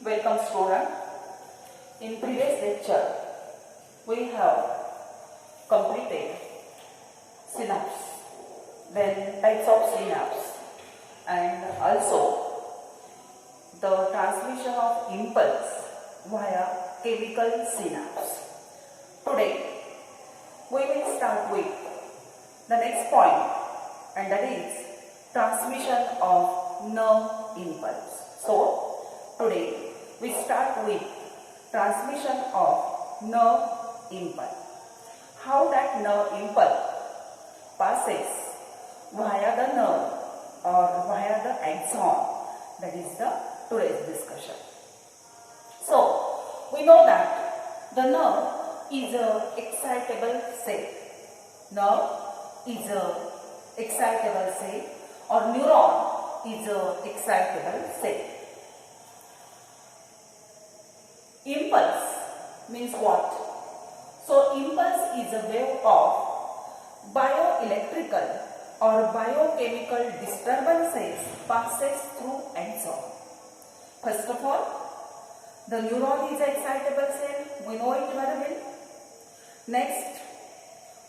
Welcome student. In previous lecture we have completed synapse, then types of synapse and also the transmission of impulse via chemical synapse. Today we will start with the next point, and that is transmission of nerve impulse. So today we start with transmission of nerve impulse. How that nerve impulse passes via the nerve or via the axon, that is the today's discussion. So we know that the nerve is a excitable cell. Nerve is a excitable cell, or neuron is a excitable cell. Impulse means what? So impulse is a wave of bioelectrical or biochemical disturbances passes through axon. First of all, the neuron is an excitable cell. We know it very well. Next,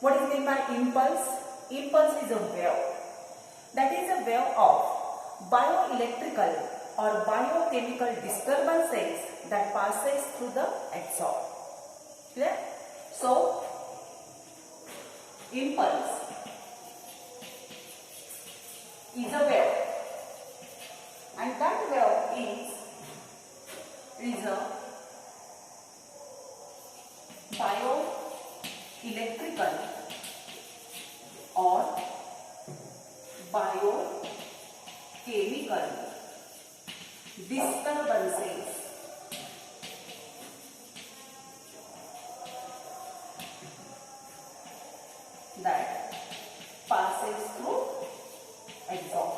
what is meant by impulse? Impulse is a wave. That is a wave of bioelectrical or biochemical disturbances that passes through the axon. Clear? So, impulse is a wave, and that wave is a bioelectrical or biochemical disturbances that passes through axon.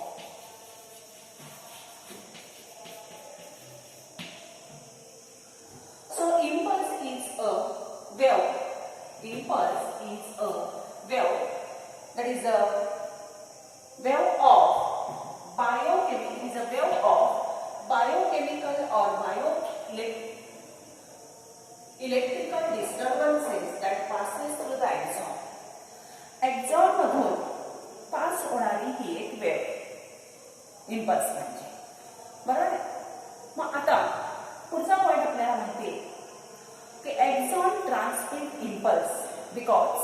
So impulse is a wave. Impulse is a wave. That is a wave of biochemical. Is a wave of biochemical or electrical disturbances that passes through the axon. Axon मधून pass होणारी ही एक wave impulse म्हणजे. बरोबर. मग आता पुढचा point आपल्याला माहिती आहे की axon transmit impulse because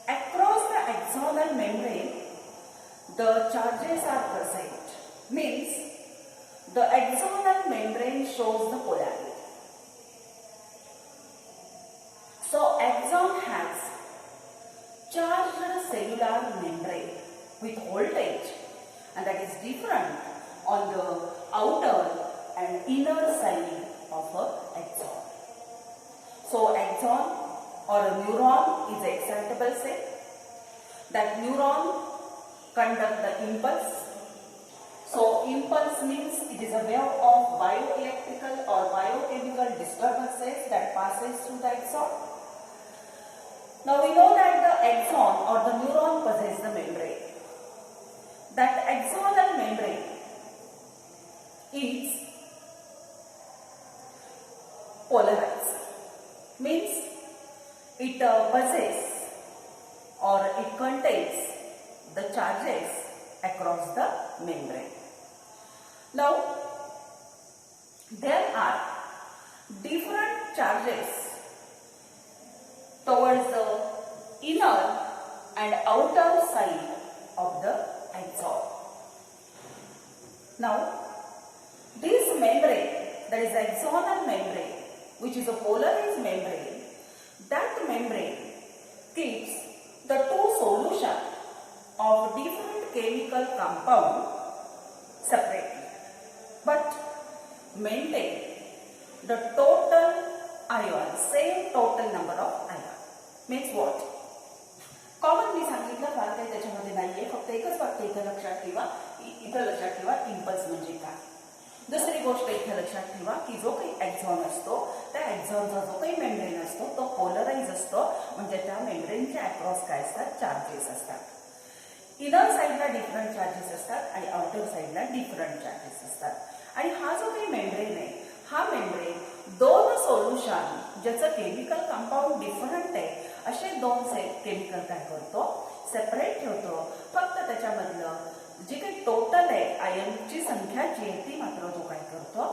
across the axonal membrane the charges are present. Means the axonal membrane shows the polarity. So axon has charged cellular membrane with voltage, and that is different on the outer and inner side of a axon. So axon or a neuron is an excitable cell. That neuron conduct the impulse. So impulse means it is a wave of bioelectrical or biochemical disturbances that passes through the axon. Now we know that the axon or the neuron possesses the membrane. That axonal membrane is polarized. Means it possesses or it contains the charges across the membrane. Now there are different charges towards the inner and outer side of the axon. Now this membrane, that is axonal membrane, which is a polarized membrane, that membrane keeps the two solutions of different chemical compound separately, but maintain the total ion, same total number of ion. Means what? Common मी सांगितलं फार काही त्याच्यामध्ये नाहीये, फक्त एकच वाक्य इथं लक्षात ठेवा. इथं लक्षात ठेवा इम्पल्स म्हणजे काय. दुसरी गोष्ट इथे लक्षात ठेवा की जो काही एक्झॉन असतो त्या एक्झॉनचा जो काही मेम्ब्रेन असतो तो पोलराइज असतो, म्हणजे त्या मेम्ब्रेनच्या अक्रॉस काय असतात, चार्जेस असतात. इनर साइडला डिफरंट चार्जेस असतात आणि आउटर साइडला डिफरंट चार्जेस असतात. आणि हा जो काही मेम्ब्रेन आहे हा मेम्ब्रेन दोन सोल्युशन ज्याचं केमिकल कंपाऊंड डिफरंट आहे असे दोन केमिकल काय करतो, सेपरेट ठेवतो. फक्त त्याच्यामधलं जी काही टोटल आहे आयनची संख्या जी आहे ती मात्र तो काय करतो,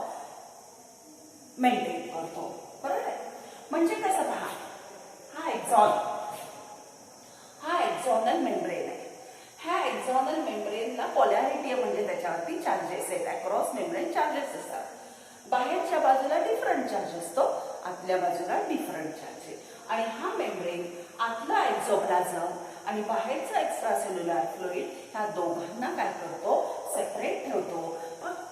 मेंटेन करतो. बरोबर आहे. म्हणजे कसं पहा, हा एक्झॉनल मेम्ब्रेन आहे. ह्या एक्झॉनल मेम्ब्रेनला पोलॅरिटी म्हणजे त्याच्यावरती चार्जेस आहेत, अक्रॉस मेम्ब्रेन चार्जेस असतात. बाहेरच्या बाजूला डिफरंट चार्ज असतो, आतल्या बाजूला डिफरंट चार्ज आहे. आणि हा मेम्ब्रेन आतला एक्झोप्लाझम आणि बाहेरचा एक्स्ट्रा सेल्युलर फ्लुइड ह्या दोघांना काय करतो, सेपरेट ठेवतो. फक्त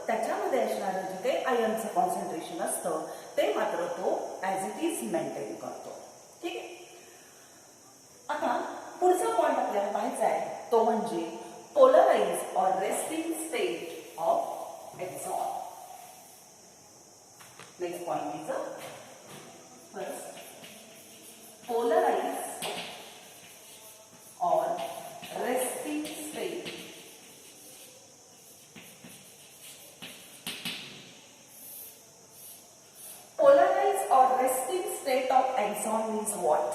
त्याच्यामध्ये असणारं जे काही आयनचं कॉन्सन्ट्रेशन असतं ते मात्र तो ॲज इट इज मेंटेन करतो. ठीक आहे. आता पुढचा पॉईंट आपल्याला पाहायचा आहे तो म्हणजे polarise or resting state of axon. Next point is first polarize or resting state. Polarize or resting state of axon means what?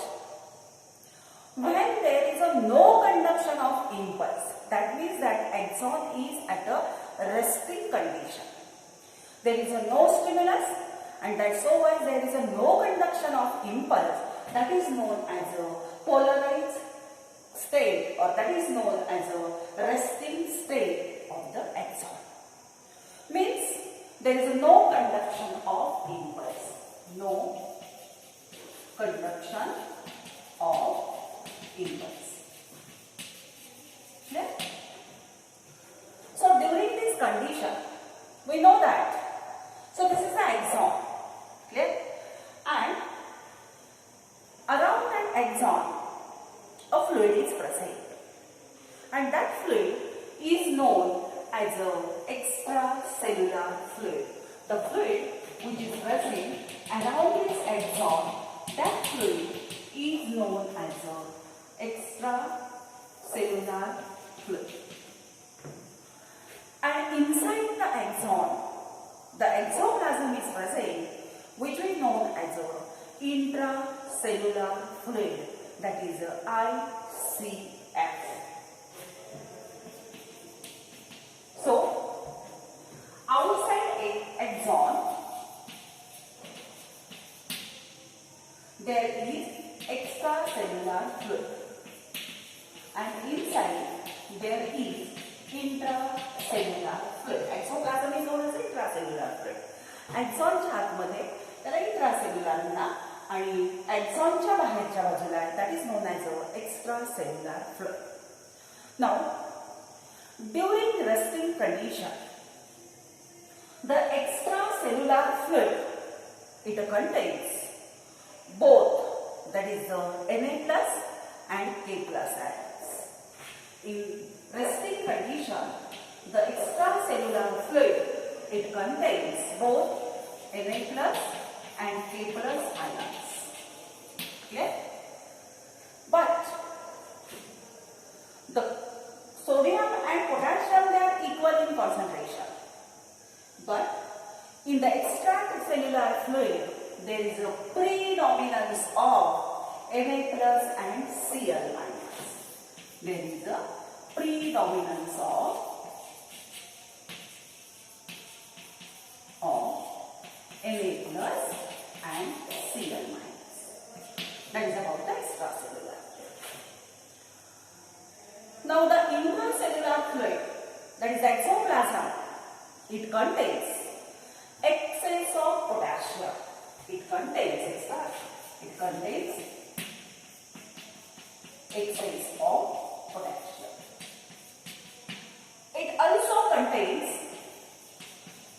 When there is a no conduction of impulse, that means that axon is at a resting condition. There is a no stimulus, and that's so why there is a no conduction of impulse. That is known as a polarized state, or that is known as a resting state of the axon. Means there is a no conduction of impulse. No conduction of impulse. Clear? So during this condition, we know that. So this is the axon. Clear? And around that axon, a fluid is present, and that fluid is known as a extracellular fluid. The fluid which is present around this axon, that fluid is known as a extracellular fluid. And inside the axon, the exoplasm is present, which is known as a intracellular fluid, that is a ICF. So, outside a axon, there is extracellular fluid, and inside there is intracellular fluid. Exoplasm is known as intracellular fluid. एक्झॉनच्या आतमध्ये त्याला इंट्रासेल्युलरना आणि एक्झॉनच्या बाहेरच्या बाजूला आहे, that is known as a extracellular fluid. Now during resting condition, the extracellular fluid it contains both, that is the Na+ and K+ ions. In resting condition, the extracellular fluid it contains both Na+ and K+ ions. Okay? But the sodium and potassium, they are equal in concentration. But in the extracellular fluid, there is a predominance of Na+ and Cl ions. There is a predominance of Na+ and Cl ions. That is about the extracellular fluid. Now the intracellular fluid, that is exoplasm, it contains excess of potassium. It contains excess of potassium. It also contains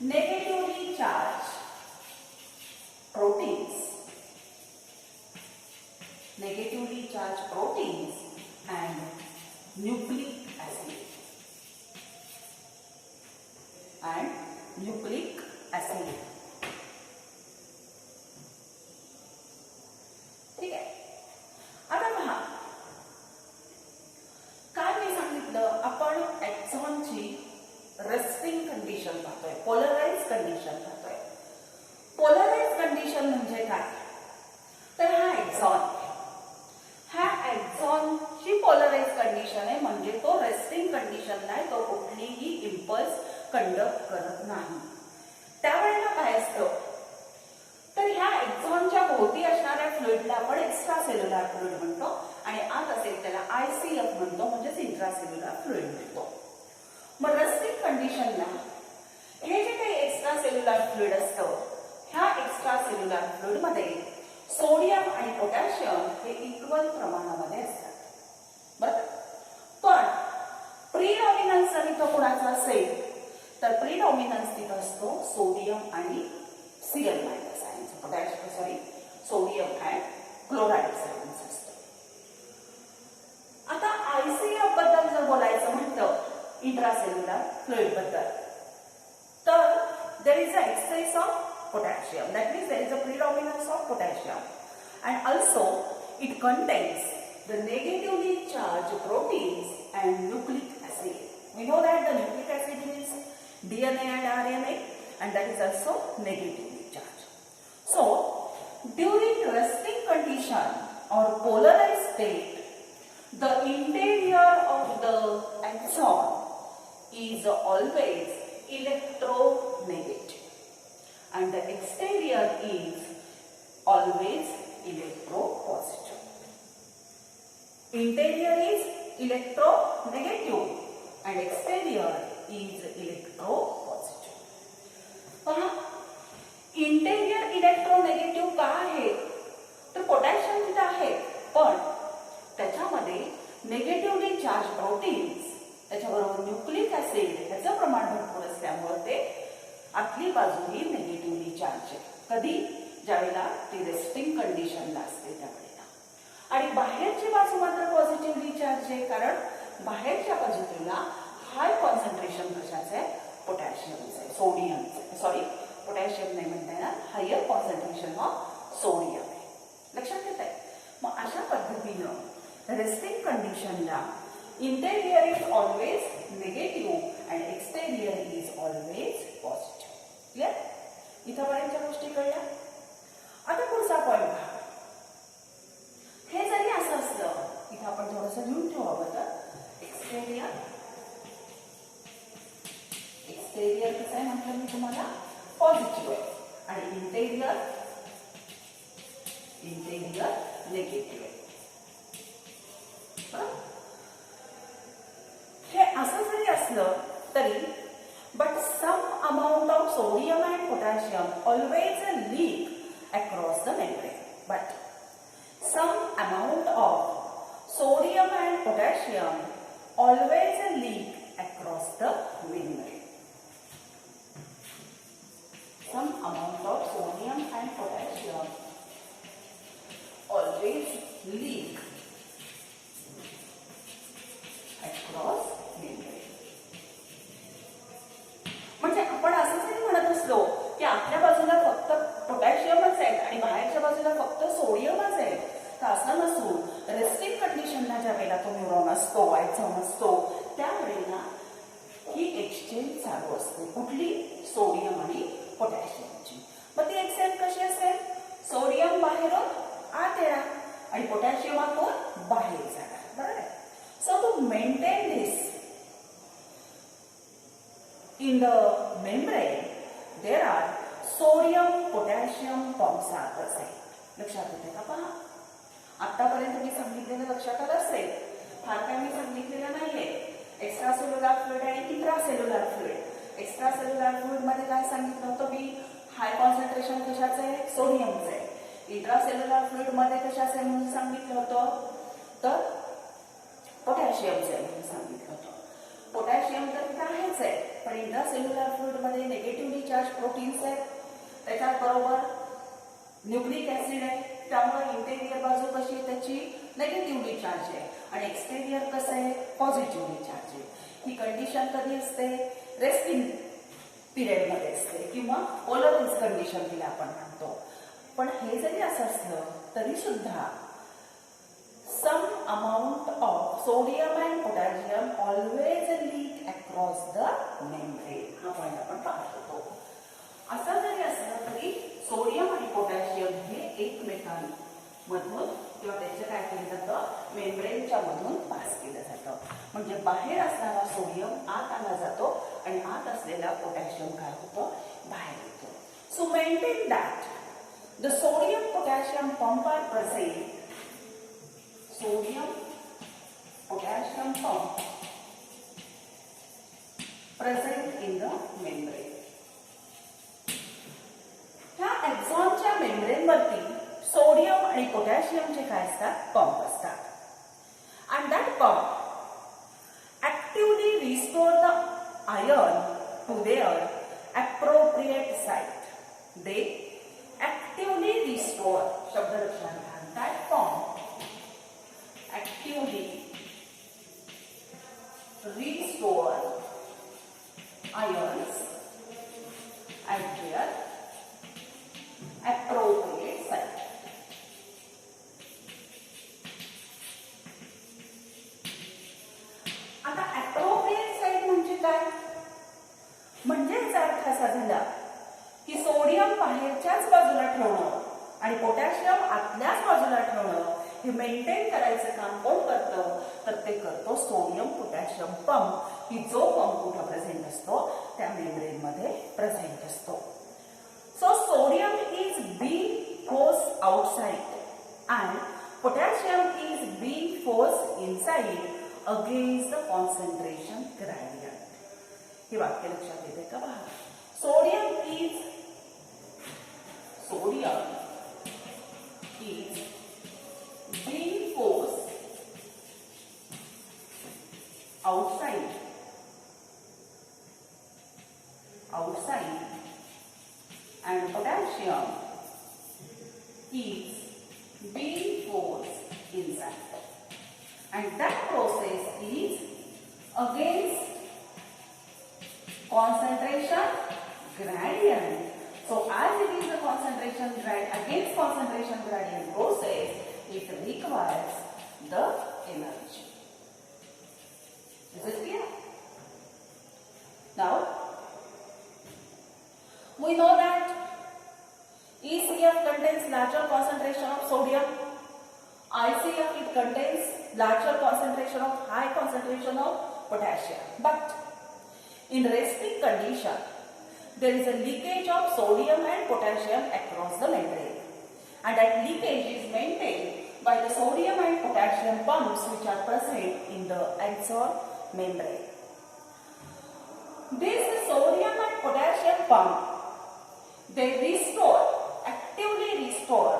negatively charged proteins, and nucleic acid. ठीक आहे. आता पहा, काय मी सांगितलं, आपण एक्झॉनची resting condition पाहतोय, polarise condition पाहतोय. Polarise condition म्हणजे काय? तर हा एक्झॉन ची पोलराइज कंडिशन आहे, म्हणजे तो रेस्टिंग कंडिशन नाही, तो कुठलीही इम्पल्स कंडक्ट करत नाही. त्यावेळेला काय असतं, तर ह्या एक्झॉनच्या भोवती असणाऱ्या फ्लुइडला आपण एक्स्ट्रा सेल्युलर फ्लुइड म्हणतो आणि आत असेल त्याला ICF म्हणतो, म्हणजेच इंट्रासेल्युलर फ्लुइड म्हणतो. मग रेस्टिंग कंडिशनला हे जे काही एक्स्ट्रा सेल्युलर फ्लुइड असतं, ह्या एक्स्ट्रा सेल्युलर फ्लुइड मध्ये सोडियम आणि पोटॅशियम हे इक्वल प्रमाणामध्ये असतात. बरं, पण प्रीडॉमिनन्स जर इथं कोणाचा असेल तर प्रीडॉमिनन्स तिथं असतो सोडियम आणि Cl मायनस आयनचं, पोटॅशियम सोडियम अँड क्लोराईड आयनचं असतं. आता ICF बद्दल जर बोलायचं म्हटलं इंट्रासेल्युलर फ्लुइड बद्दल, तर there is an excess of potassium, that means there is a predominance of potassium, and also it contains the negatively charged proteins and nucleic acid. We know that the nucleic acid is DNA and RNA, and that is also negatively charged. So during resting condition or polarized state, the interior of the axon is always electronegative and the exterior is always electropositive. Interior is electronegative and exterior is electropositive. पहा, interior इलेक्ट्रोनेगेटिव्ह का आहे, तर potassium तिथे आहे, पण त्याच्यामध्ये negatively charge proteins, त्याच्याबरोबर nucleic acid ह्याचं प्रमाण भरपूर असल्यामुळे ते आतली बाजू ही नेगेटिव्हली चार्ज आहे. कधी? ज्यावेळेला ती रेस्टिंग कंडिशनला असते त्यावेळेला. आणि बाहेरची बाजू मात्र पॉझिटिव्हली चार्ज आहे, कारण बाहेरच्या बाजूला हाय कॉन्सन्ट्रेशन कशाचं आहे, पोटॅशियमचं आहे, सोडियमचं, पोटॅशियम नाही म्हणता येणार, हायर कॉन्सन्ट्रेशन ऑफ सोडियम आहे. लक्षात येत आहे? मग अशा पद्धतीनं रेस्टिंग कंडिशनला interior is always negative and exterior is always positive. Clear? इथंपर्यंतच्या गोष्टी कळल्या. आता पुढचा पॉईंट पहा. हे जरी असं असलं, इथं आपण थोडंसं लिहून ठेवू हवं, तर एक्सटेरियर कसं आहे म्हटलं मी तुम्हाला, पॉझिटिव्ह आहे, आणि इंटेरियर नेगेटिव्ह आहे. हे असं जरी असलं तरी, but some amount of sodium and potassium always leak across the membrane. But some amount of sodium and potassium always leak across the membrane. Some amount of sodium and potassium always leak across membrane. म्हणजे आपण असं जरी म्हणत असलो की आपल्या बाजूला फक्त पोटॅशियमच आहे आणि बाहेरच्या बाजूला फक्त सोडियमच आहे, तर असं नसून रेस्टिंग कंडिशनला ज्या वेळेला तो न्यूरॉन असतो, एक्झॉन असतो, त्यावेळेला ही एक्सचेंज चालू असते. कुठली? सोडियम आणि पोटॅशियमची. मग ती एक्सचेंज कशी असेल? सोडियम बाहेरून आत येणार आणि पोटॅशियम आतून बाहेर जाणार. बरोबर आहे? So to maintain this in the membrane there are sodium potassium pumps are present. लक्षात येते का? पहा, आतापर्यंत मी सांगितलेलं लक्षात आलं असेल, फार काय मी सांगितलेलं नाहीये. एक्स्ट्रा सेल्युलर फ्लुइड आणि intracellular fluid. Extra cellular fluid मध्ये काय सांगितलं होतं मी, हाय कॉन्सन्ट्रेशन कशाचं आहे, सोडियमचं आहे. इंट्रासेल्युलर फ्लुइड मध्ये कशाचं आहे म्हणून सांगितलं होतं, तर पोटॅशियमचं आहे म्हणून सांगितलं होतं. पोटॅशियम तर तिथे आहेच आहे, पण इंट्रासेल्युलर फ्लुइड मध्ये नेगेटिव्हली चार्ज प्रोटीन्स आहेत, त्याच्याबरोबर न्यूक्लिक ऍसिड आहे, त्यामुळे इंटेरियर बाजू कशी आहे त्याची नेगेटिव्हली चार्ज आहे आणि एक्सटेरियर कसं आहे, पॉझिटिव्हली चार्ज आहे. ही कंडिशन कधी असते? रेस्टिंग पिरियड मध्ये असते किंवा पोलराइज कंडिशन तिला आपण म्हणतो. पण हे जरी असं असलं तरी सुद्धा some amount of sodium and potassium always leak across the membrane. हा पॉइंट आपण पाहत होतो. असं जरी असलं तरी मेम्ब्रेनच्या मधून पास केलं जातं. म्हणजे बाहेर असणारा सोडियम आत आला जातो आणि आत असलेला पोटॅशियम काय होतो, बाहेर येतो. So maintain that the sodium potassium pump are present. Sodium potassium pump present in the membrane. ह्या एक्झॉनच्या मेम्ब्रेन वरती सोडियम आणि पोटॅशियमचे काय असतात, पंप असतात. and that pump actively restore the ion to their appropriate site. They actively restore, शब्द लक्षात घ्या, that pump actively restore ions at their appropriate site. आता appropriate site म्हणजे काय, म्हणजे याचा अर्थ असा झाला की सोडियम बाहेरच्याच बाजूला ठेवणं आणि पोटॅशियम आतल्याच बाजूला ठेवणं हे मेंटेन करायचं काम कोण करतं, तर ते करतो सोडियम पोटॅशियम पंप. की जो पंप कुठं प्रेझेंट असतो, त्या मेम्ब्रेन मध्ये प्रेझेंट असतो. So sodium is being force outside and potassium is being force inside against the concentration gradient. हे वाक्य लक्षात येते का पहा. Sodium is being forced outside and potassium is being forced inside, and that process is against concentration gradient. So as it is a concentration gradient, against concentration gradient process, it requires the energy. Is it clear? Now, we know that ECF contains larger concentration of sodium. ICF, it contains larger concentration of high concentration of potassium. But in resting condition, there is a leakage of sodium and potassium across the membrane. And that leakage is maintained by the sodium and potassium pumps which are present in the axon membrane. This sodium and potassium pump, they actively restore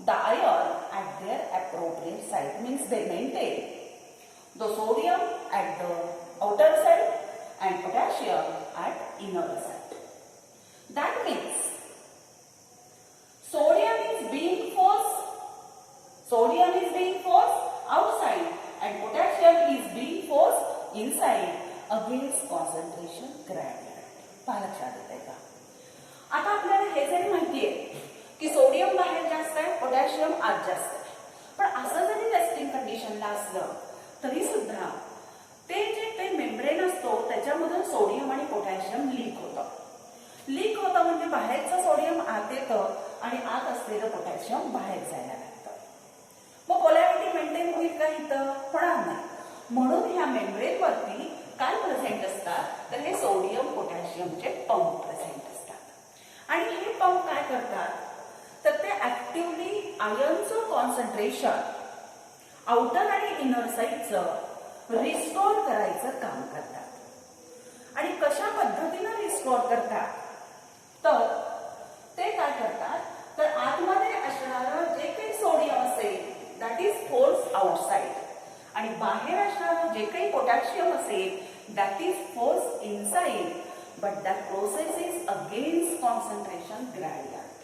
the ion at their appropriate site. Means they maintain the sodium at the outer side and potassium at inner side. That means sodium is being forced outside and potassium is being forced inside against concentration gradient. पहा लक्षात येते का. आता आपल्याला हे जरी माहिती आहे की सोडियम बाहेर जास्त आहे, पोटॅशियम आत जास्त आहे, पण असं जरी रेस्टिंग कंडिशनला असलं तरी सुद्धा ते जे काही मेम्ब्रेन असतो त्याच्यामधून सोडियम आणि पोटॅशियम लीक होतं म्हणजे बाहेरचं सोडियम आत येतं आणि आत असलेलं पोटॅशियम बाहेर जायला लागतं. मग पोलॅरिटी मेंटेन होईल का, इथं होणार नाही. म्हणून ह्या मेम्ब्रेन वरती काय प्रेझेंट असतात, तर हे सोडियम पोटॅशियमचे पंप प्रेझेंट असतात. आणि हे पंप काय करतात, तर ते ऍक्टिव्हली आयनचं कॉन्सन्ट्रेशन आउटर आणि इनर साइडचं रिस्टोर करायचं काम करतात. आणि कशा पद्धतीनं रिस्टोर करतात, तर ते काय करतात, तर आतमध्ये असणारं जे काही सोडियम असेल दॅट इज फोर्स आउटसाइड आणि बाहेर असणारं जे काही पोटॅशियम असेल that is force inside, but that process is against concentration gradient.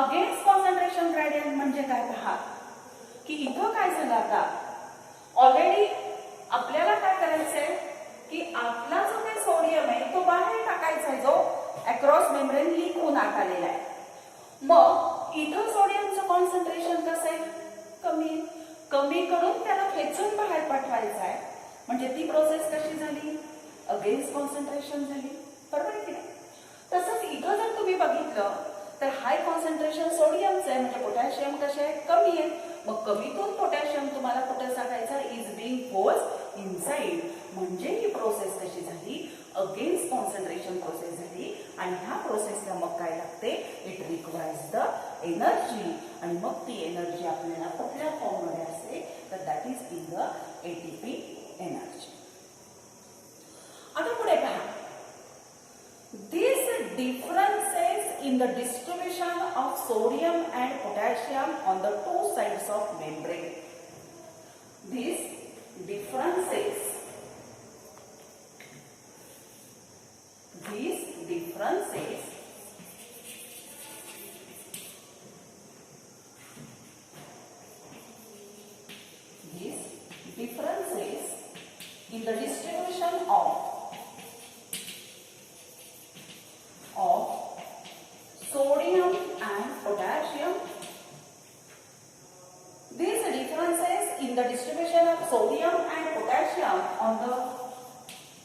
Against concentration gradient म्हणजे काय पहा, की इथं काय झालं, आता ऑलरेडी आपल्याला काय करायचंय की आपला जो काही सोडियम आहे तो बाहेर टाकायचा आहे, जो अक्रॉस मेम्ब्रेन लीक होऊन आत आलेला आहे. मग इथं सोडियमचं कॉन्सन्ट्रेशन कसं आहे, कमी करून त्याला खेचून बाहेर पाठवायचं आहे. म्हणजे ती प्रोसेस कशी झाली, अगेन्स्ट कॉन्सन्ट्रेशन झाली, बरोबर आहे की नाही. तसंच इथं जर तुम्ही बघितलं तर हाय कॉन्सन्ट्रेशन सोडियमचं आहे, म्हणजे पोटॅशियम कसे आहे, कमी आहे, मग कमीतून पोटॅशियम तुम्हाला कुठे टाकायचा, इज बिंग फोर्स इनसाइड. म्हणजे ही प्रोसेस कशी झाली, अगेन्स्ट कॉन्सन्ट्रेशन प्रोसेस झाली. आणि ह्या प्रोसेसला मग काय लागते, इट रिक्वायर्स द एनर्जी. आणि मग ती एनर्जी आपल्याला कुठल्या फॉर्ममध्ये असते, तर that is in the ATP energy. आता पुढे पहा, these differences in the distribution of sodium and potassium on the two sides of membrane. These differences these differences in the distribution of sodium and potassium. These differences in the distribution of sodium and potassium on the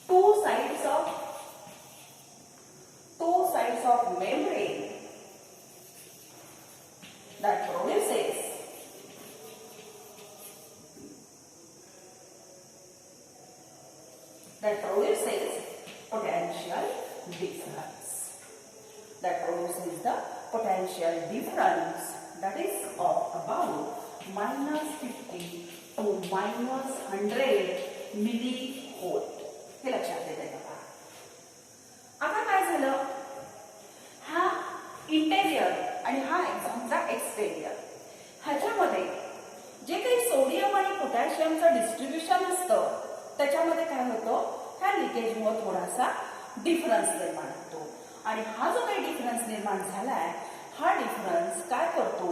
two sides of membrane that produces potential difference. That produces the potential difference, that is of about -50 to -100 millivolt. हे लक्षात येते का? आता काय झालं, हा interior आणि हा एक्झामचा एक्सटेरियर, ह्याच्यामध्ये जे काही सोडियम आणि पोटॅशियमचं डिस्ट्रीब्युशन असतं त्याच्यामध्ये काय होतं, ह्या लिकेजमुळे थोडासा डिफरन्स निर्माण होतो. आणि हा जो काही डिफरन्स निर्माण झालाय, हा डिफरन्स काय करतो,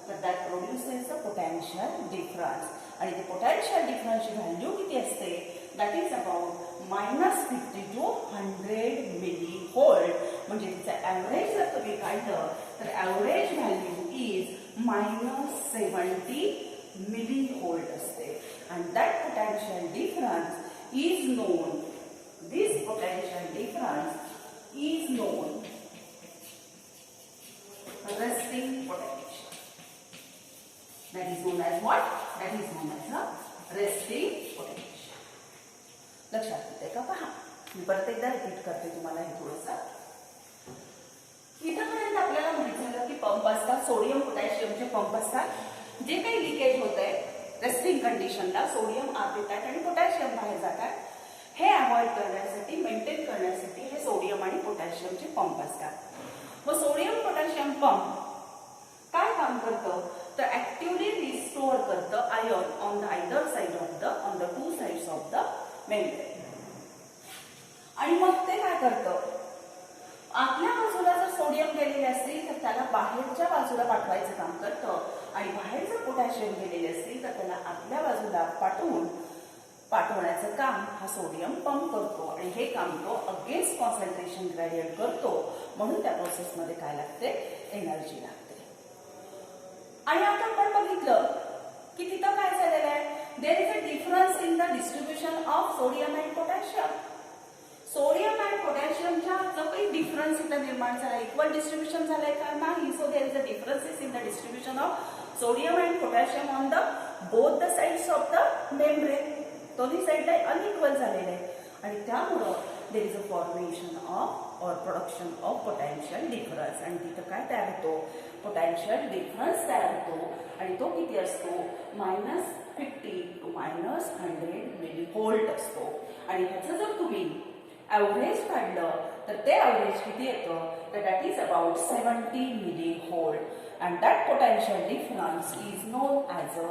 तर that produces the potential difference. आणि ते पोटॅन्शियल डिफरन्सची व्हॅल्यू किती असते, that is about -50 to 100 millivolt. म्हणजे तिचं ॲव्हरेज जर तुम्ही काढलं तर ॲव्हरेज व्हॅल्यू इज -70 millivolt असते. and that potential difference is known, this potential difference is known resting potential. That is known as what? That is known as a resting potential. लक्षात येते का? पहा, मी परत एकदा रिपीट करते तुम्हाला हे थोडंसं. इथपर्यंत आपल्याला माहित झालं की पंप असतात, सोडियम पोटॅशियमचे पंप असतात. जे काही लिकेज होत आहे रेस्टिंग कंडिशनला सोडियम आत येतात आणि पोटॅशियम बाहेर जातात. हे अवॉइड करण्यासाठी, मेंटेन करण्यासाठी हे सोडियम आणि पोटॅशियमचे पंप असतात. मग सोडियम पोटॅशियम पंप काय काम करतं, तर ऍक्टिव्हली रिस्टोअर करतं ion on the either side of the on the two sides of the membrane. आणि मग ते काय करतं, आतल्या बाजूला जर सोडियम गेलेले असतील तर त्याला बाहेरच्या बाजूला पाठवायचं काम करतं. आणि बाहेर जर पोटॅशियम गेलेले असतील तर त्याला आतल्या बाजूला पाठवण्याचं काम हा सोडियम पंप करतो. आणि हे काम तो अगेन्स्ट कॉन्सन्ट्रेशन ग्रेडियंट करतो. म्हणून त्या प्रोसेसमध्ये काय लागते, एनर्जी लागते. आणि आता आपण बघितलं की तिथं काय झालेलं आहे, there is a difference in the distribution of sodium and potassium. Sodium and पोटॅशियमच्या जो काही डिफरन्स इथं निर्माण झाला, इक्वल डिस्ट्रीब्युशन झालंय का, नाही. So there is a differences in the distribution of sodium and potassium on the both the sides of the membrane. दोन्ही साइडला अनइक्वल झालेले आहे. आणि त्यामुळं there is a formation of or production of potential difference. आणि तिथं काय तयार होतो, पोटॅन्शियल डिफरन्स तयार होतो. आणि तो किती असतो, -50 to -100 millivolt असतो. आणि ह्याचं जर तुम्ही ॲव्हरेज काढलं तर ते ॲव्हरेज किती येतं, तर that is about 70 millivolt. and that potential difference is known as a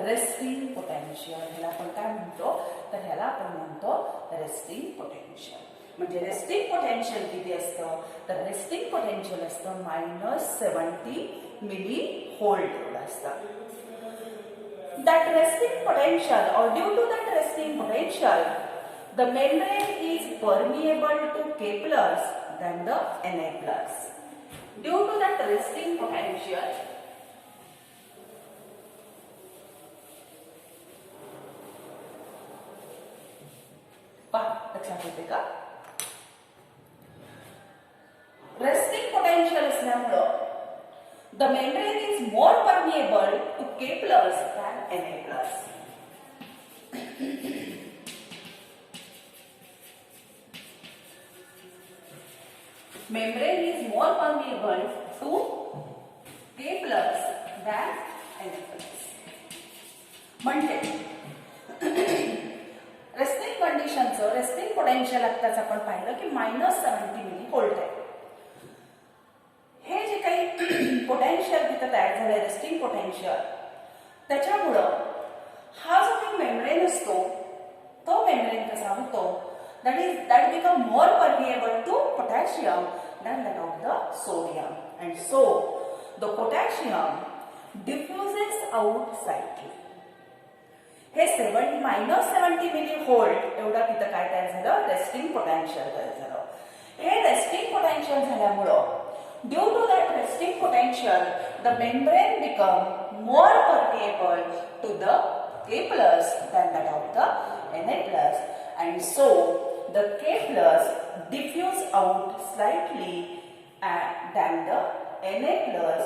resting potential. ह्याला आपण काय म्हणतो, तर ह्याला आपण म्हणतो रेस्टिंग पोटेन्शियल. म्हणजे रेस्टिंग पोटेन्शियल किती असतं, तर रेस्टिंग पोटेन्शियल असतं -70 millivolt एवढं असतं. That resting potential, or due to that resting potential, the membrane is permeable to K plus than the Na plus. Due to that resting potential, लक्षात येते का, रेस्टिंग पोटेन्शियल असल्यामुळं the membrane is more permeable to K plus than Na plus. Membrane is more permeable to K plus than Na plus. म्हणजे resting कंडिशनचं resting potential आत्ताच आपण पाहिलं की -70 milli volt आहे. हे जे काही पोटेन्शियल तिथं तयार झालंय रेस्टिंग पोटेन्शियल त्याच्यामुळं हा जो काही मेम्ब्रेन असतो तो मेम्ब्रेन कसा होतो that become more permeable to potassium than that of the sodium, and so the potassium diffuses out slightly. हे -70 मिली व्होल्ट एवढा तिथं काय तयार झालं रेस्टिंग पोटेन्शियल तयार झालं. हे रेस्टिंग पोटेन्शियल झाल्यामुळं due to that resting potential the membrane become more permeable to the K plus than that of the Na plus, and so the K plus diffuse out slightly than the Na plus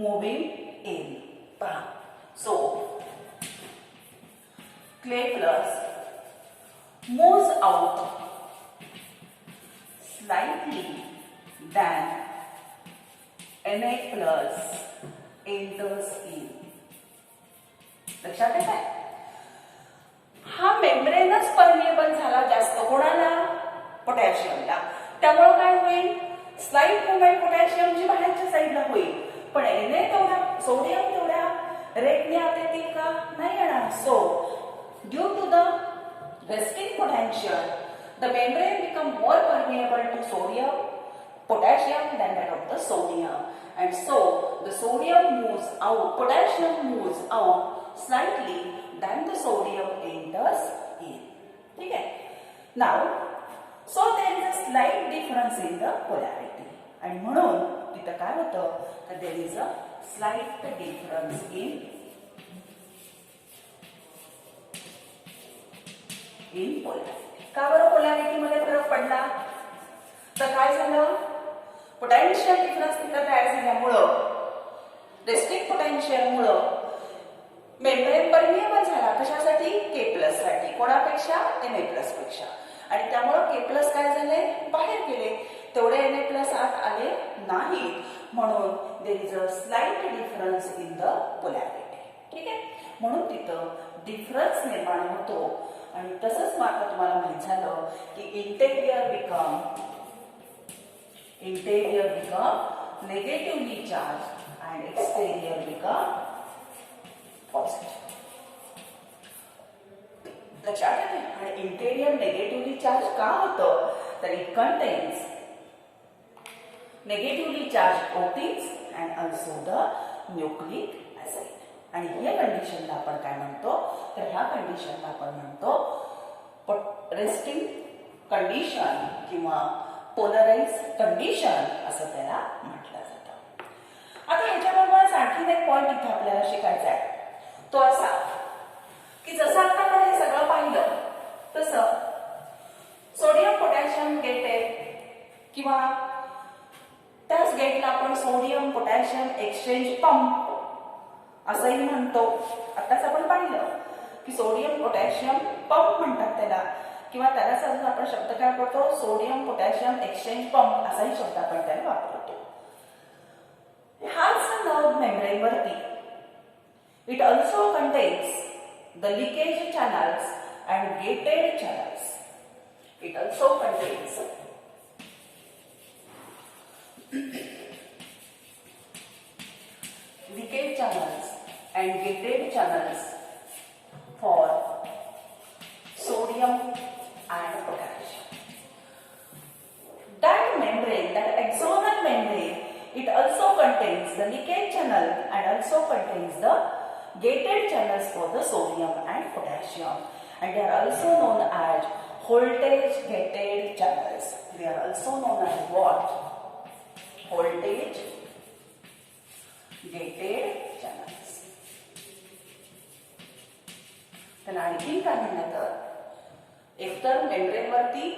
moving in. So K plus moves out slightly than Na plus enters in. लक्षात येत आहे हा मेम्ब्रेनच permeable झाला जास्त कोणाला पोटॅशियमला. त्यामुळे काय होईल स्लाइट मुवमेंट पोटॅशियमची बाहेरच्या साईडला होईल, पण Na तेवढा सोडियम तेवढ्या रेटने आत येतील का नाही येणार. So due to the resting potential the membrane become more permeable to sodium potassium than that of the sodium, and so the sodium moves out, potassium moves out slightly than the sodium enters in. ठीक है. Now, so there is a slight difference in the polarity, and म्हणून तिथं काय होतं तर there is a slight difference in polarity. का बरं polarity मध्ये फरक पडला तर काय झालं पोटेन्शियल डिफरन्स तिथं तयार झाल्यामुळं रेस्टिंग पोटेन्शियल मुळे मेम्ब्रेन परमिएबल झाला कशासाठी K प्लस साठी कोणापेक्षा Na प्लस पेक्षा, आणि त्यामुळे K प्लस काय झाले बाहेर गेले तेवढे Na प्लस आत आले नाही, म्हणून there is a slight difference in the polarity. ठीक आहे, म्हणून तिथं डिफरन्स निर्माण होतो. आणि तसंच मात्र तुम्हाला माहित झालं की interior become negatively charged and exterior become positive. लक्षात येते. आणि इंटेरियर नेगेटिव्हली चार्ज का होतं तर it contains negatively charge proteins and also the nucleic acid. आणि या कंडिशनला आपण काय म्हणतो तर ह्या कंडिशनला आपण म्हणतो रेस्टिंग कंडिशन किंवा पोलराइज कंडिशन असं त्याला म्हटलं जातं. आता ह्याच्याबरोबर आणखीन एक पॉइंट इथे आपल्याला शिकायचा आहे तो असा की जसं आता आपण हे सगळं पाहिलं तसं सोडियम पोटॅशियम गेट आहे किंवा त्याच गेटला आपण सोडियम पोटॅशियम एक्सचेंज पंप असंही म्हणतो. आताच आपण पाहिलं की सोडियम पोटॅशियम पंप म्हणतात त्याला, किंवा त्याला समजा आपण शब्द काय वापरतो सोडियम पोटॅशियम एक्सचेंज पंप असाही शब्द आपण त्याला वापरतो. हाच नर्व मेम्ब्रेन वरती it also contains the leakage channels and gated channels. It also contains leakage channels and gated channels for sodium and potassium. That membrane, that axonal membrane, it also contains the leakage channel and also contains the gated channels for the sodium and potassium, and they are also known as voltage gated channels. They are also known as what? Voltage gated channels. तर आणखी काय म्हणलं तर एकतर membrane वरती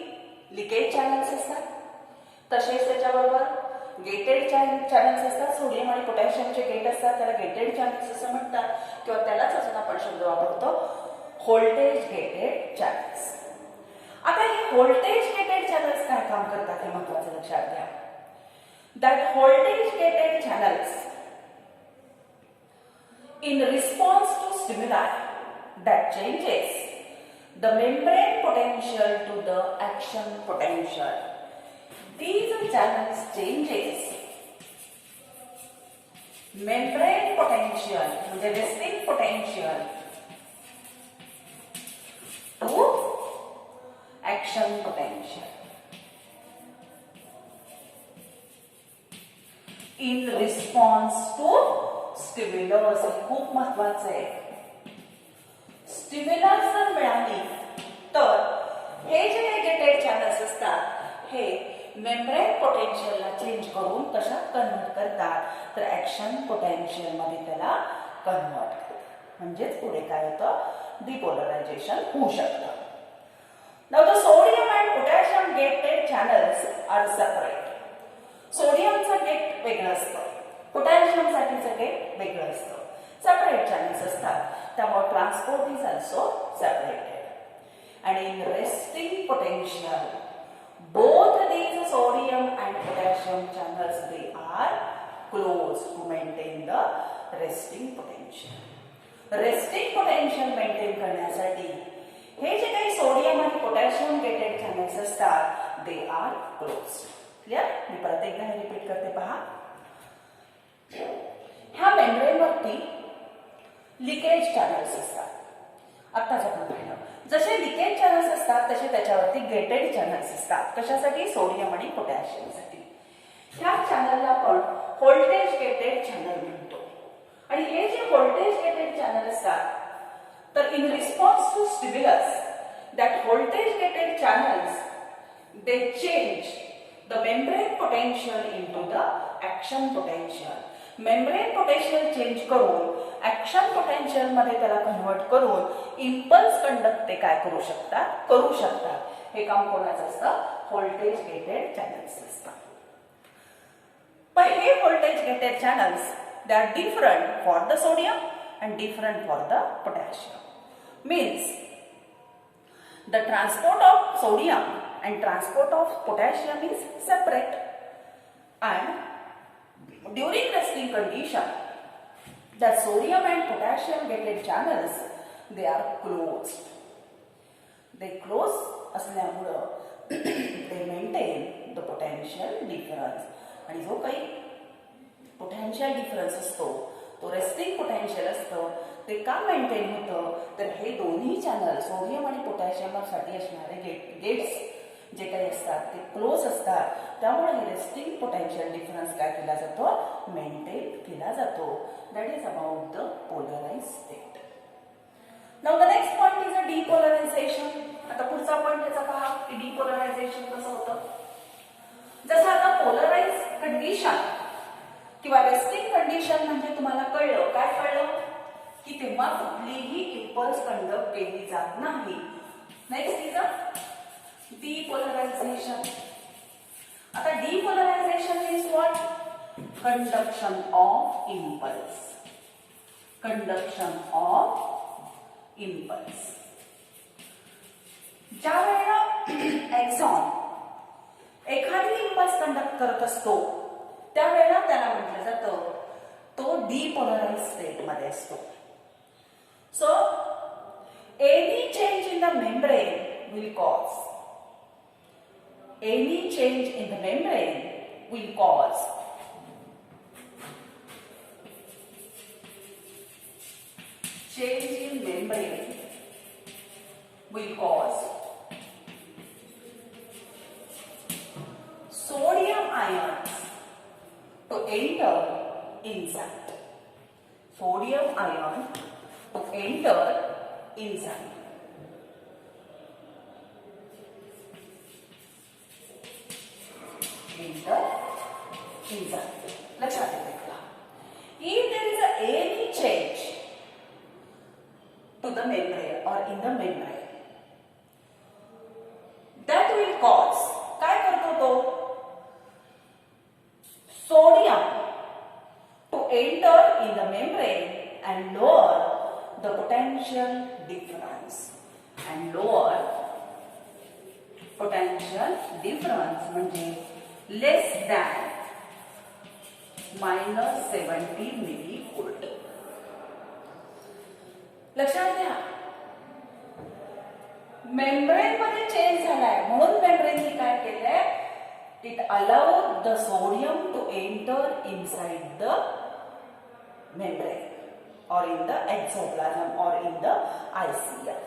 leakage channels असतात, तसेच त्याच्याबरोबर गेटेड चॅनल्स असतात, सोडियम आणि पोटॅशियमचे गेट असतात, त्याला गेटेड चॅनल्स असं म्हणतात, किंवा त्यालाच अजून आपण शब्द वापरतो व्होल्टेज गेटेड चॅनल्स. आता हे व्होल्टेज गेटेड चॅनल्स काय काम करतात हे महत्वाचं लक्षात घ्या. That voltage gated channels in response to stimuli that changes the membrane potential to the action potential. These channels changes membrane potential, म्हणजे resting potential to action potential. In response to stimulus. खूप महत्वाचं आहे. Stimulus जर मिळाली तर हे जे gated channels असतात हे मेम्ब्रेन पोटेन्शियलला चेंज करून कशात कन्व्हर्ट करतात, तर ऍक्शन पोटेन्शियल मध्ये त्याला कन्व्हर्ट करतात. म्हणजेच पुढे काय होतं, डिपोलरायझेशन होऊ शकतं. Now the sodium and potassium gated channels are separate. सोडियमचं गेट वेगळं असतं, पोटॅशियम साठीचं गेट वेगळं असतं. सेपरेट चॅनल्स असतात, त्यामुळे transport is also separated. And in resting potential, both these sodium and potassium channels, they are closed to maintain the resting potential. Resting potential maintain करण्यासाठी हे जे काही सोडियम आणि पोटॅशियम गेटेड चॅनल्स असतात, they are closed. Clear? मी परत एकदा हे repeat करते पहा. ह्या मेम्ब्रेनवरती लिकेज चॅनल्स असतात. आत्ताच आपण पाहिलं, जसे लिकेज चॅनल्स असतात तसे त्याच्यावरती गेटेड चॅनल्स असतात. कशासाठी? सोडियम आणि पोटॅशियमसाठी. ह्या चॅनलला आपण व्होल्टेज गेटेड चॅनल म्हणतो. आणि हे जे व्होल्टेज गेटेड चॅनल असतात, तर in response to stimulus that voltage gated channels they change the membrane potential into the action potential. Membrane potential change करून ऍक्शन पोटेन्शियल मध्ये त्याला कन्व्हर्ट करून इम्पल्स कंडक्ट ते काय करू शकतात. हे काम कोणाचं असतं? व्होल्टेज गेटेड चॅनल्स असतात. पण हे voltage gated channels they are different for the sodium and different for the potassium. Means the transport of sodium and transport of potassium is separate. And during resting condition, the sodium and potassium gated channels, they are closed. They close असल्यामुळं they maintain the potential difference. आणि जो काही potential difference असतो तो resting potential असतं. ते का maintain होतं, तर हे दोन्ही चॅनल सोडियम आणि पोटॅशियम साठी असणारे गेट्स जे काही असतात ते क्लोज असतात. त्यामुळे हे रेस्टिंग पोटेन्शियल डिफरन्स काय केला जातो? मेंटेन केला जातो. That is about the polarise state. Now the next point is a depolarisation. आता पुढचा पॉइंट याचा पहा की डिपोलरायझेशन कसं होतं. जसं आता पोलराइज कंडिशन किंवा रेस्टिंग कंडिशन म्हणजे तुम्हाला कळलं, काय कळलं की तेव्हा कुठलीही इम्पल्स कंडक्ट केली जात नाही. Next is a depolarization. आता depolarization means what? Conduction of impulse. Conduction of impulse. ज्या वेळेला एक्सॉन एखादी इम्पल्स कंडक्ट करत असतो त्यावेळेला त्याला म्हटलं जातं तो डिपोलराइज स्टेट मध्ये असतो. So any change in the membrane will cause any change in the membrane will cause change in membrane will cause sodium ions to enter inside. Sodium ion to enter inside. लक्षात येते. If there is any change to the membrane or in the membrane, that will cause, काय करतो तो? membrane and lower the potential difference. And lower potential difference म्हणजे less than -70 millivolt. लक्षात घ्या, membrane मध्ये change झालाय म्हणून मेम्ब्रेनने काय केलंय, it allowed the sodium to enter inside the membrane or in the exoplasm or in the ICF.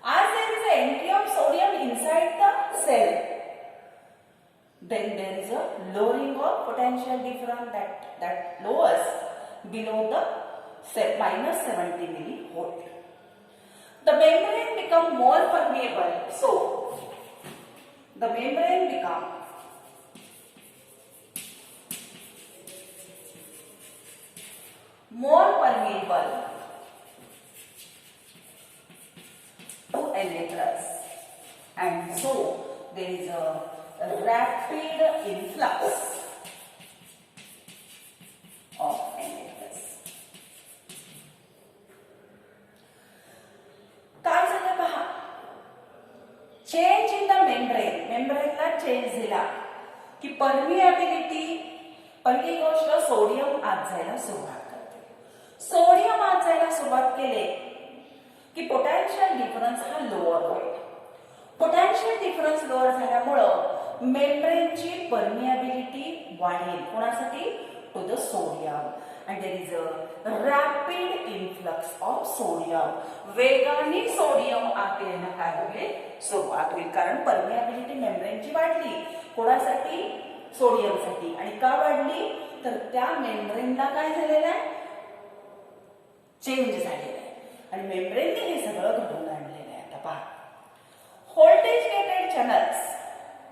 As there is an entry of sodium inside the cell, then there is a lowering of potential difference that lowers below the -70 millivolt. The membrane become more permeable, so the membrane become more permeable to Na+, and so there is a rapid influx of Na+. काय झालं पहा, change in the मेम्ब्रेनला change झाला की permeability, पहिली गोष्ट sodium आत जायला सुरुवात करते. सोडियम आत जायला सुरुवात केले की पोटॅन्शियल डिफरन्स हा लोअर होईल. पोटॅन्शियल डिफरन्स लोअर झाल्यामुळं मेम्ब्रेनची परमिएबिलिटी वाढेल. कोणासाठी? To the sodium. and there is a rapid influx of sodium. वेगाने सोडियम आत येणं काय होईल, सुरुवात होईल. कारण परमिएबिलिटी मेम्ब्रेनची वाढली. कोणासाठी? सोडियमसाठी. आणि का वाढली? तर त्या मेम्ब्रेनला काय झालेलं आहे, चेंज झालेलं आहे आणि मेम्ब्रेनने हे सगळं घडवून आणलेलं आहे. आता पहा, व्होल्टेज गेटेड चॅनल्स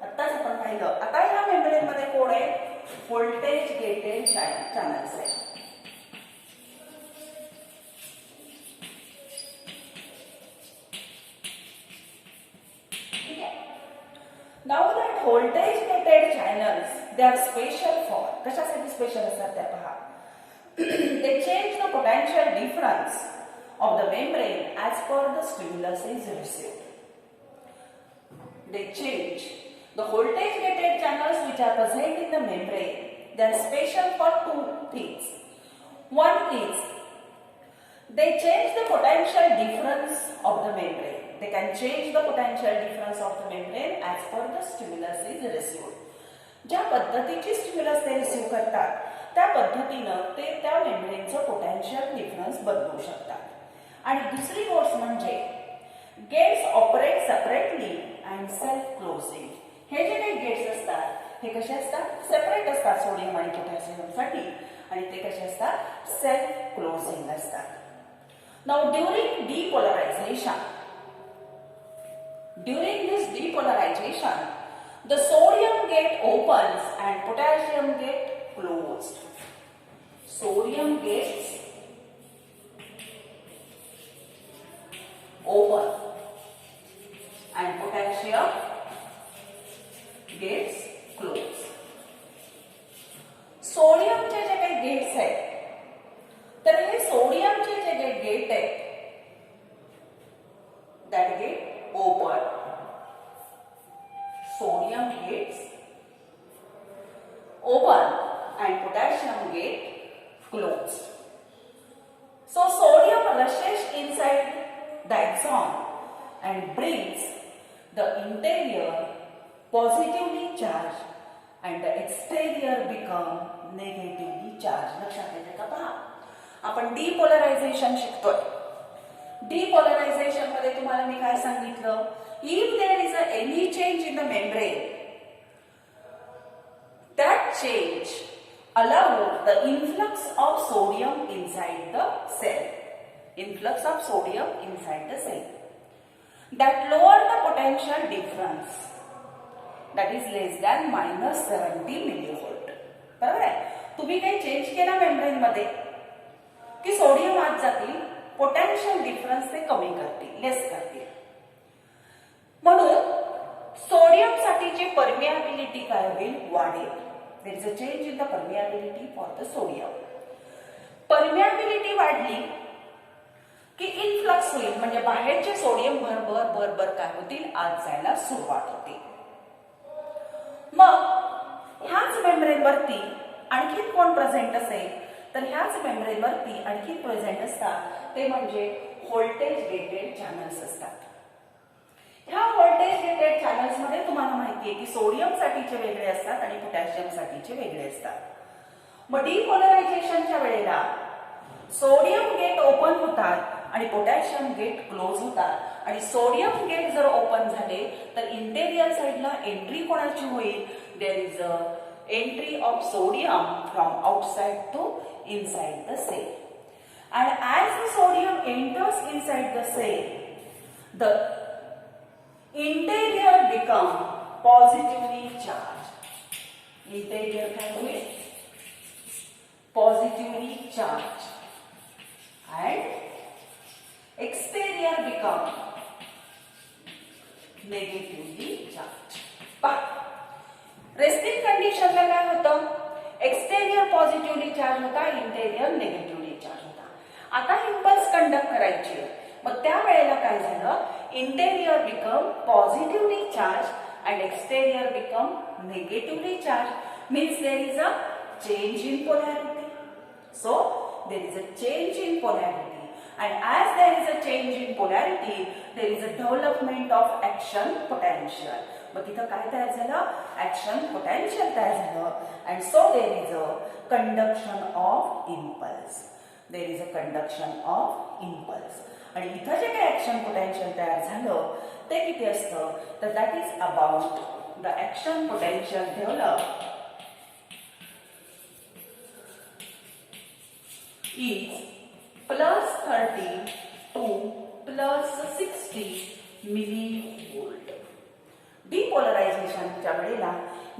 आताच आपण पाहिलं. आता ह्या मेम्ब्रेन मध्ये कोण आहे? व्होल्टेज गेटेड चॅनल्स आहे. Now that voltage gated channels, they are special for, कशासाठी स्पेशल असतात त्या पहा. They change the potential difference of the membrane as per the stimulus is received. They change the voltage gated channels which are present in the membrane. They are special for two things. One is they change the potential difference of the membrane. They can change the potential difference of the membrane as per the stimulus is received. ज्या पद्धतीची stimulus ते receive करतात त्या पद्धतीनं ते त्या मेम्ब्रेनचं potential difference बदलू शकतात. आणि दुसरी गोष्ट म्हणजे gates operate separately and self closing. हे जे काही गेट्स असतात हे कसे असतात? सेपरेट असतात सोडियम आणि पोटॅशियमसाठी आणि ते कसे असतात? सेल्फ क्लोजिंग असतात. Now during depolarization, during this depolarization, the sodium gate opens and potassium gate closed. Sodium gates open and potassium gates closed. सोडियमचे जे काही गेट्स आहेत तर हे सोडियमचे जे काही गेट आहेत that gate open. Sodium gates open and potassium gate closed. So sodium rushes inside the axon and brings the interior positively charged and the exterior become negatively charged. लक्षात येते का पहा, आपण डीपोलरायझेशन शिकतोय. डीपोलरायझेशन मध्ये तुम्हाला मी काय सांगितलं? If there is any change in the membrane, that change allows the influx of sodium inside the cell. Influx of sodium inside the cell. That lower the potential difference. That is less than -70 millivolt. बरोबर आहे? तुम्ही काही change केला membrane मध्ये की sodium आत जातील, potential difference ते कमी करतील, लेस करतील. म्हणून सोडियम साठीची परमिएबिलिटी काय होईल? वाढेल. There is a change in the permeability for the sodium. Permeability वाढली की इन्फ्लक्स होईल, म्हणजे बाहेरचे सोडियम भर काय होतील, आत जायला सुरुवात होते. मग ह्याच मेम्ब्रेनवरती आणखी कोण प्रेझेंट असेल, तर ह्याच मेम्ब्रेनवरती आणखी प्रेझेंट असतात ते म्हणजे व्होल्टेज गेटेड चॅनल्स असतात. ह्या व्होल्टेज गेटेड चॅनल्स मध्ये तुम्हाला माहिती आहे की सोडियम साठीचे वेगळे असतात आणि पोटॅशियम साठीचे वेगळे असतात. मग डिपोलरायझेशनच्या वेळेला सोडियम गेट ओपन होतात आणि पोटॅशियम गेट क्लोज होतात, आणि सोडियम गेट जर ओपन झाले तर इंटेरियर साइडला एंट्री कोणाची होईल, there is a entry of sodium from outside to inside the cell. And as the sodium enters inside the cell, the interior become positively charged. Interior काय होईल, positively charged, and exterior become negatively charged. Resting कंडिशनला काय होतं, exterior positively charge होता, interior negatively charge होता. आता impulse conduct करायची, मग त्या वेळेला काय झालं, interior become positively charge and exterior become negatively charge, means there is a change in polarity. So there is a change in polarity, and as there is a change in polarity, there is a development of action potential. मग तिथं काय तयार झालं, action potential तयार झालं, and so there is a conduction of impulse. There is a conduction of impulse. आणि इथं जे काही ऍक्शन पोटेन्शियल तयार झालं ते किती असतं, तर that is about the action potential develop is +30 to +60 millivolt. डिपोलरायझेशनच्या वेळेला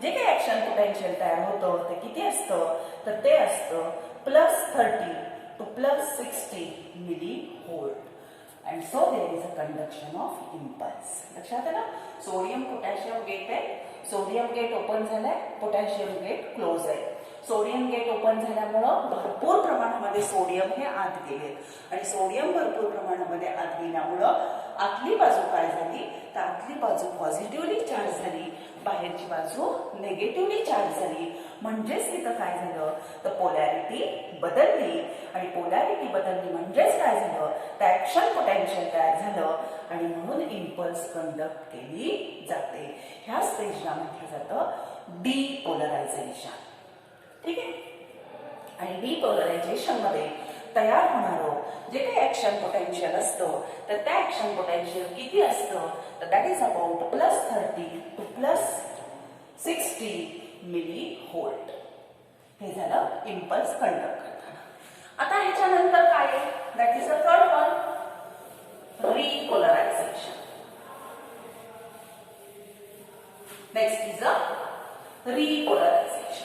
जे काही ऍक्शन पोटेन्शियल तयार होतं ते किती असतं, तर ते असतं +30 to +60 millivolt. And so there is a conduction of impulse. लक्षात आलं, सोडियम पोटॅशियम गेट आहे, सोडियम गेट ओपन झालाय, पोटॅशियम गेट क्लोज आहे. सोडियम गेट ओपन झाल्यामुळं भरपूर प्रमाणामध्ये सोडियम हे आत गेले, आणि सोडियम भरपूर प्रमाणामध्ये आत गेल्यामुळं आतली बाजू काय झाली, तर आतली बाजू पॉझिटिव्हली चार्ज झाली, बाहेरची बाजू निगेटिव्हली चार्ज झाली. म्हणजेच तिथं काय झालं, तर पोलॅरिटी बदलली, आणि पोलॅरिटी बदलली म्हणजेच काय झालं, तर ऍक्शन पोटेन्शियल तयार झालं, आणि म्हणून इम्पल्स कंडक्ट केली जाते. ह्या स्टेजला म्हटलं जातं डिपोलरायझेशन. ठीक आहे, आणि डिपोलरायझेशन मध्ये तयार होणारं जे काही ऍक्शन पोटेन्शियल असतं, तर त्या ऍक्शन पोटेन्शियल किती असतं, तर that is about +30 to +60 millivolt. हे झालं इम्पल्स कंडक्ट करताना. आता ह्याच्यानंतर काय आहे, that is the third one, repolarisation. Next is a repolarisation.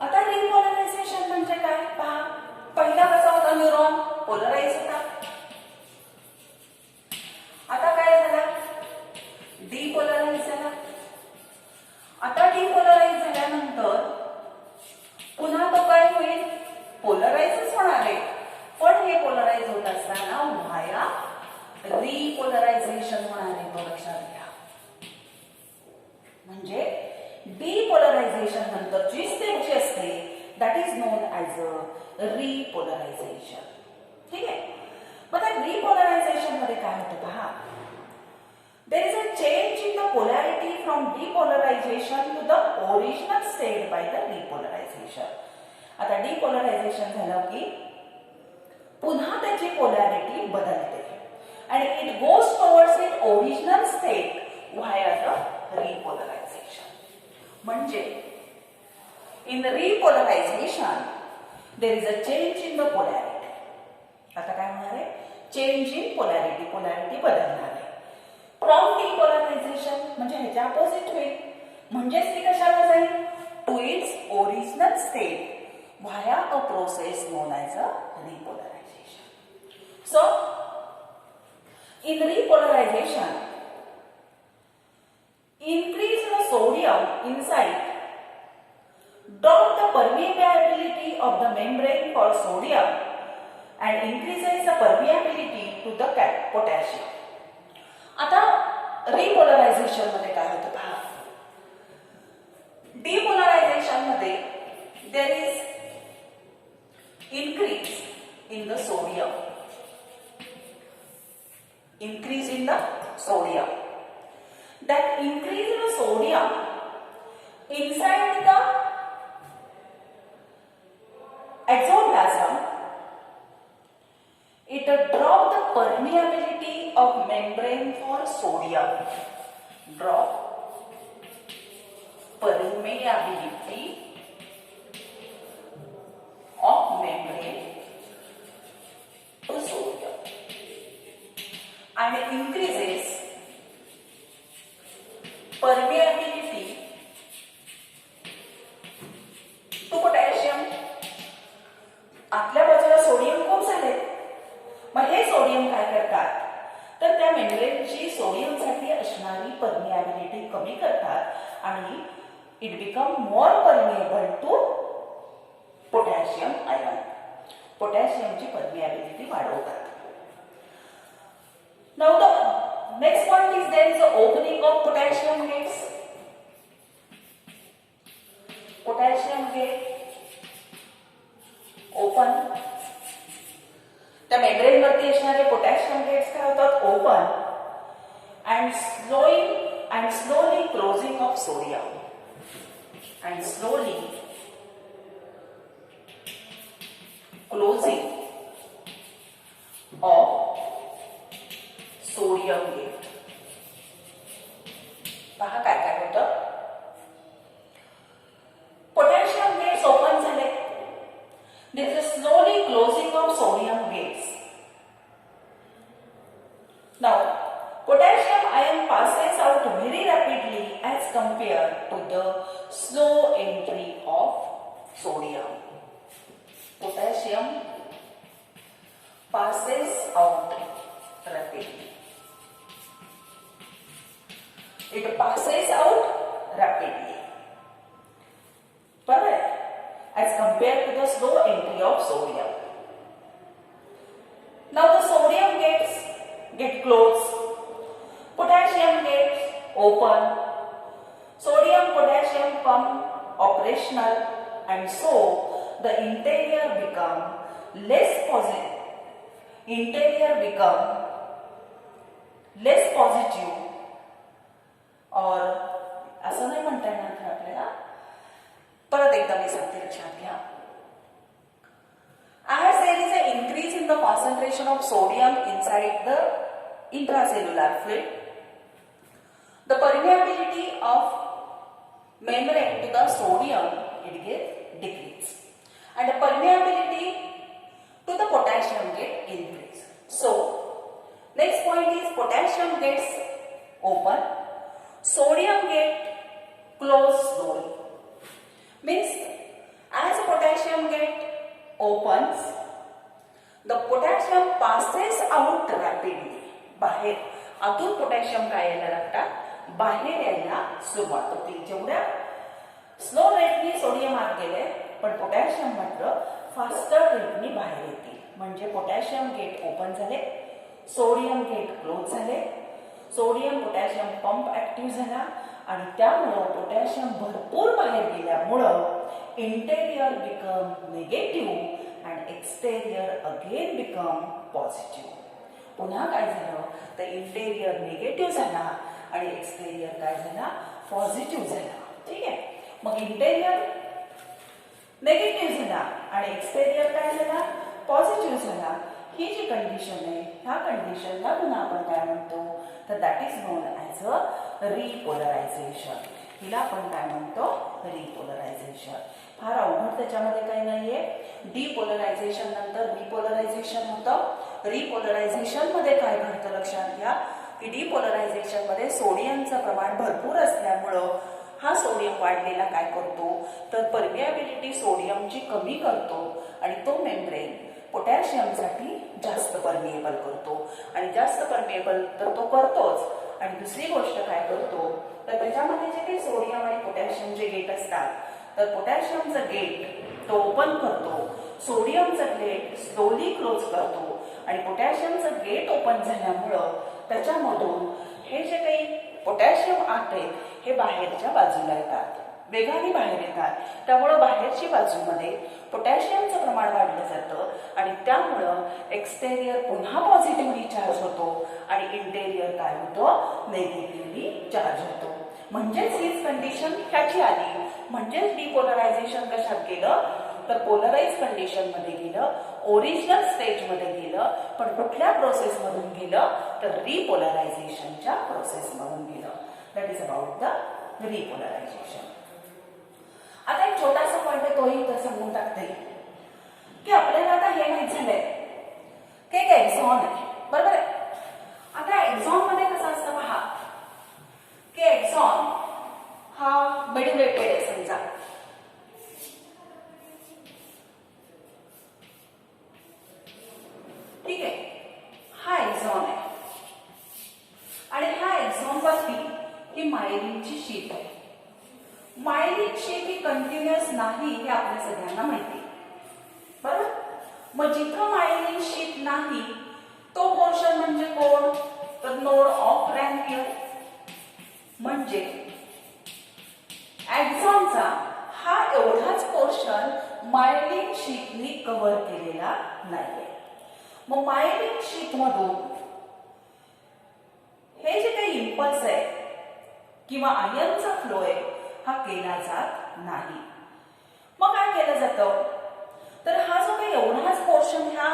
आता रिपोलरायझेशन म्हणजे काय, पहा, पहिला कसा होता, न्यूरॉन पोलराइज होता. आता काय झालं, डिपोलराइज झाला. आता डिपोलराइज झाल्यानंतर पुन्हा तो काय होईल, पोलराइजच होणार आहे, पण हे पोलराइज होत असताना व्हाया रिपोलरायझेशन होणार आहे. तो लक्षात घ्या, म्हणजे डिपोलरायझेशन नंतरची स्टेज जी असते that is known as a repolarisation. ठीक आहे, मग त्या रिपोलरायझेशन मध्ये काय होतं पहा, there is a change in the polarity from depolarisation to the original state by the repolarisation. आता डिपोलरायझेशन झालं की पुन्हा त्याची पोलॅरिटी बदलते, and it goes towards its original state via the repolarization. म्हणजे in the repolarization there is a change in the polarity. आता काय होणार आहे, चेंज इन पोलॅरिटी, पोलॅरिटी बदलणार आहे. फ्रॉम डिपोलरायझेशन म्हणजे ह्याच्या अपोजिट होईल, म्हणजेच ती कशाला जाईल, to its original state via a process known as a repolarization. So in repolarization, increase the sodium in inside drop the permeability of the membrane for sodium and increases the permeability to the potassium. आता रिपोलरायझेशन मध्ये काय होतं पहा. डिपोलरायझेशन मध्ये there is increase in the sodium. Increase in the sodium. That increase in the sodium inside the exoplasm, it drop the permeability of membrane for sodium. Drop permeability of membrane to sodium and increases permeability to potassium. आपल्या बाजूला sodium खूप झाले, मग हे sodium काय करतात तर त्या मेम्ब्रेनची सोडियमसाठी असणारी परमिएबिलिटी कमी करतात आणि it become more permeable to potassium ion. पोटॅशियमची परमिएबिलिटी वाढवतात. Now the next point is there is a opening of potassium gates. Potassium gate open. त्या मेम्ब्रेन वरती असणारे पोटॅशियम गेट्स काय होतात open and slowly closing of sodium and slowly closing of sodium gate. पहा काय काय होतं. पोटॅशियम गेट्स ओपन झाले. There is a slowly closing of sodium gates. Now, potassium ion passes out very rapidly as compared to the slow entry of sodium. Potassium passes out rapidly. It passes out rapidly. Correct? As compared to the slow entry of sodium. Now the sodium gates get closed, potassium gates open, sodium potassium pump operational, and so the interior become less positive. Interior become less positive, or असं नाही म्हणता येणार आपल्याला. परत एकदा मी सांगते, लक्षात घ्या. As there is an increase in the concentration of sodium inside the intracellular fluid, the permeability of membrane to the sodium it gets decreased, and the permeability to the potassium get increased. So, next point is potassium gets open, sodium get closed slowly. Means as potassium get opens, the potassium passes out rapidly. बाहेर आतून potassium काय यायला लागतात बाहेर यायला सुरुवात होते. जेवढ्या स्लो रेटनी सोडियम आत गेले पण पोटॅशियम मात्र फास्टर रेटनी बाहेर येते. म्हणजे पोटॅशियम गेट ओपन झाले, सोडियम गेट क्लोज झाले, सोडियम पोटॅशियम पंप ऍक्टिव्ह झाला आणि त्यामुळं पोटॅशियम भरपूर बाहेर गेल्यामुळं interior become negative and exterior again become positive. पुन्हा काय झालं तर इंटेरियर निगेटिव्ह झाला आणि एक्सटेरियर काय झाला पॉझिटिव्ह झाला. ठीक आहे. मग इंटेरियर निगेटिव्ह झाला आणि एक्सटेरियर काय झाला पॉझिटिव्ह झाला. ही जी कंडिशन आहे ह्या कंडिशनला पुन्हा आपण काय म्हणतो तर that is known as a repolarisation. हिला आपण काय म्हणतो रिपोलरायझेशन. फार अवघड त्याच्यामध्ये काही नाहीये. डिपोलरायझेशन नंतर रिपोलरायझेशन होतं. रिपोलरायझेशन मध्ये काय घडतं लक्षात घ्या की डिपोलरायझेशन मध्ये सोडियमचं प्रमाण भरपूर असल्यामुळं हा सोडियम वाढलेला काय करतो तर परमिएबिलिटी सोडियमची कमी करतो आणि तो मेम्ब्रेन पोटॅशियमसाठी जास्त परमिएबल करतो आणि जास्त परमिएबल तर तो करतोच आणि दुसरी गोष्ट काय करतो तर त्याच्यामध्ये जे काही सोडियम आणि पोटॅशियमचे गेट असतात तर पोटॅशियमचं गेट तो ओपन करतो, सोडियमचं गेट स्लोली क्लोज करतो आणि पोटॅशियमचं गेट ओपन झाल्यामुळं त्याच्यामधून हे जे काही पोटॅशियम आत आहे हे बाहेरच्या बाजूला येतात, वेगाने बाहेर येतात. त्यामुळं बाहेरची बाजूमध्ये पोटॅशियमचं प्रमाण वाढलं जातं आणि त्यामुळं एक्सटेरियर पुन्हा पॉझिटिव्हली चार्ज होतो आणि इंटेरियर काय होतं नेगेटिव्हली चार्ज होतो. म्हणजेच हीच कंडिशन ह्याची आली. म्हणजेच डिपोलरायझेशन कशात गेलं तर पोलराइज कंडिशन मध्ये गेलं, ओरिजिनल स्टेज मध्ये गेलं. पण कुठल्या प्रोसेस मधून गेलं तर रिपोलरायझेशनच्या प्रोसेस मधून गेलं. That is about the repolarisation. आता एक छोटासा पॉइंट आहे तोही तर सांगून टाकते की आपल्याला आता हे माहित झालंय की एक एक्झॉन आहे, बरोबर आहे. आता एक्झॉन मध्ये कसं असतं पहा की एक्झॉन हा मेड्युलेटेड आहे समजा, ठीक आहे. हा एक्झॉन आहे आणि ह्या एक्झॉन वरती ही मायलिनची शीट आहे. मायलिन शीट ही कंटिन्युअस नाही हे आपल्या सगळ्यांना माहिती, बरोबर. मग जिथं मायलिन शीट नाही तो पोर्शन म्हणजे कोण तर नोड ऑफ रॅम्पियर. म्हणजे एक्झॉनचा हा एवढाच पोर्शन मायलिन शीटनी कव्हर केलेला नाहीये. मग मायलिन शीट मधून हे जे काही इम्पल्स आहे किंवा आयनचा फ्लो आहे हा केला जात नाही. मग काय केलं जातं तर हा जो काही एवढाच पोर्शन ह्या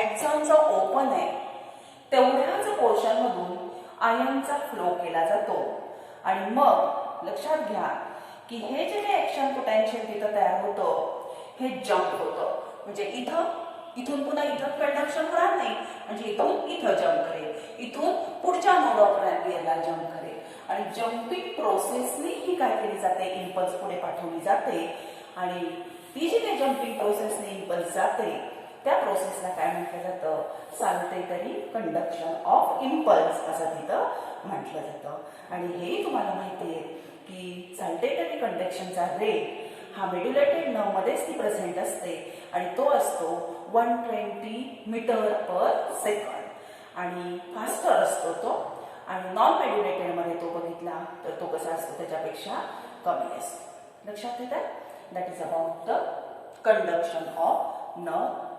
एक्झॉनचा ओपन आहे तेवढ्याच पोर्शन मधून आयनचा फ्लो केला जातो. आणि मग लक्षात घ्या की हे जे काही ऍक्शन पोटेन्शियल तिथं तयार होतं हे जम्प होतं. म्हणजे इथून पुन्हा इथं कंडक्शन होणार नाही, म्हणजे इथून इथं जम्प करेल, इथून पुढच्या नोड ऑफ रॅम्पियरला जम्प करेल आणि जम्पिंग प्रोसेसने ही काय केली जाते इम्पल्स पुढे पाठवली जाते. आणि ती जी काही जम्पिंग प्रोसेसने इम्पल्स जाते त्या प्रोसेसला काय म्हटलं जातं साल्टेटरी कंडक्शन ऑफ इम्पल्स असं तिथं म्हटलं जातं. आणि हे तुम्हाला माहिती आहे की साल्टेटरी कंडक्शनचा रेट हा मेड्युलेटेड नर्व मध्येच ती प्रेझेंट असते आणि तो असतो 120 मीटर पर सेकंड आणि फास्टर असतो तो. आणि नॉन मेड्युलेटेड मध्ये तो बघितला तर तो कसा असतो त्याच्यापेक्षा कमी असतो. लक्षात येतं. That is about the conduction of nerve